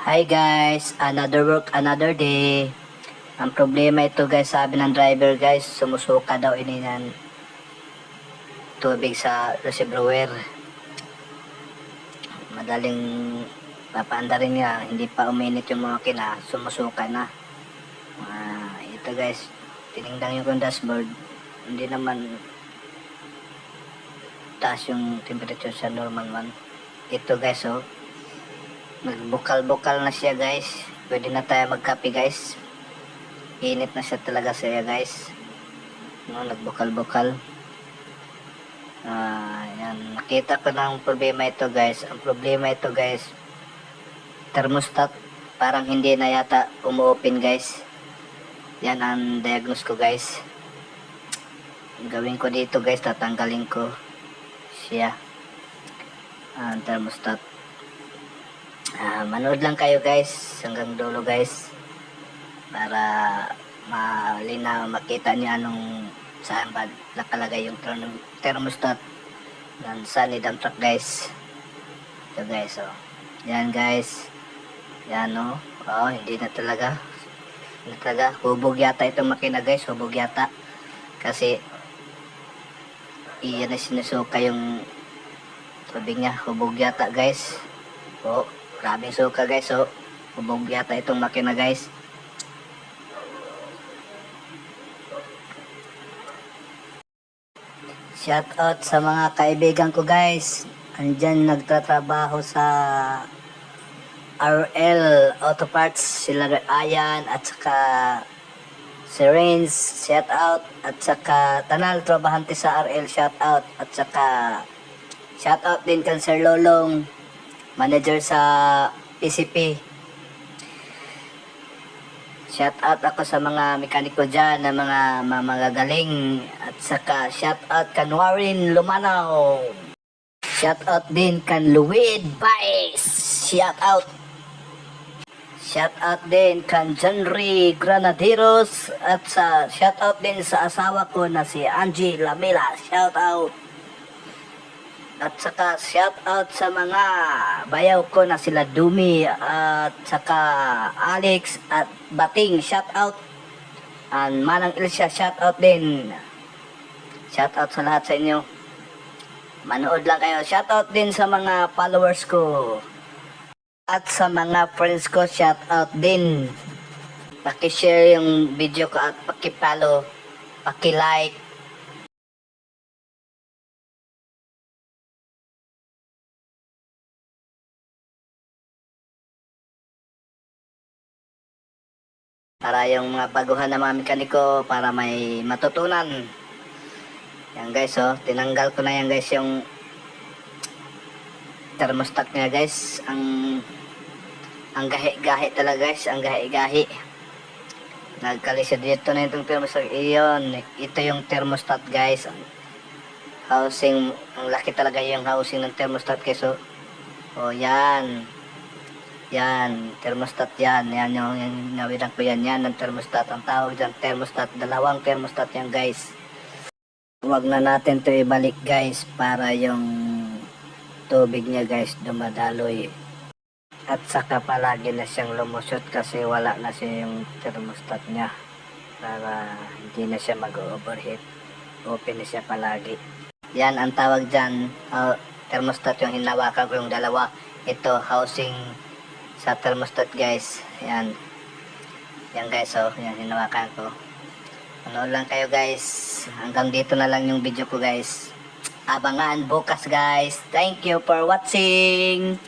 Hi guys, another work, another day. Ang problema ito guys, sabi ng driver guys, sumusuka daw ini ng tubig sa reservoir. Madaling papaanda rin niya, hindi pa uminit yung makina, sumusuka na. Ito guys, tinignan yung dashboard, hindi naman taas yung temperature sa normal one. Ito guys nagbukal-bukal na siya guys. Pwede na tayo magkape guys. Init na siya talaga siya guys. Nagbukal-bukal. Yan. Nakita ko ng problema ito guys. Ang problema ito guys, thermostat. Parang hindi na yata umu-open guys. Yan ang diagnose ko guys. Gawin ko dito guys, tatanggalin ko siya. Ang thermostat. Manood lang kayo guys hanggang dulo guys para malinaw makita niyo anong saan ba nakalagay yung thermostat ng Sunny dump truck guys. Ito guys yan guys, yan hindi na talaga hubog yata itong makina guys, hubog yata kasi iyan na sinusuka yung tubig niya, hubog yata guys. Grabing suka guys, hubog yata itong makina guys. Shout out sa mga kaibigan ko guys, andyan nagtatrabaho sa RL Auto Parts, sila Ayan at saka si Rains, shout out, at saka tanal trabahante sa RL, shout out, at saka shout out din kan Sir Lolong, manager sa PCP. Shout out ako sa mga mekaniko dyan na mga magagaling, at saka shout out kan Warren Lumanaw, shout out din kan Luwid Baez, shout out din kan Janry Granaderos, at sa shout out din sa asawa ko na si Angie Lamela, shout out. At saka shout out sa mga bayaw ko na sila Dumi at saka Alex at Bating, shout out. And Manang Ilsa, shout out din. Shout out sa lahat sa inyo. Manood lang kayo. Shout out din sa mga followers ko. At sa mga friends ko, shout out din. Paki-share yung video ko at paki-follow, paki-like. Para yung mga baguhan na mga mekaniko para may matutunan. Yan guys tinanggal ko na yan guys yung thermostat niya guys. Ang gahi-gahi talaga guys, ang gahi-gahi. Nagkalisya dito na itong thermostat. Ito yung thermostat guys. Housing, ang laki talaga yung housing ng thermostat guys yan, thermostat yan yung nawilang ko yan ng thermostat. Ang tawag dyan thermostat, dalawang thermostat yan guys. Huwag na natin to ibalik guys para yung tubig niya guys dumadaloy. At saka palagi na siyang lumusot kasi wala na siya yung thermostat niya para hindi na siya mag-overheat. Open na siya palagi. Yan ang tawag dyan, thermostat yung hinawakan ko yung dalawa. Ito housing sa thermostat guys. Yan guys yan hinawakan ko. Ano lang kayo guys, hanggang dito na lang yung video ko guys. Abangan bukas guys. Thank you for watching.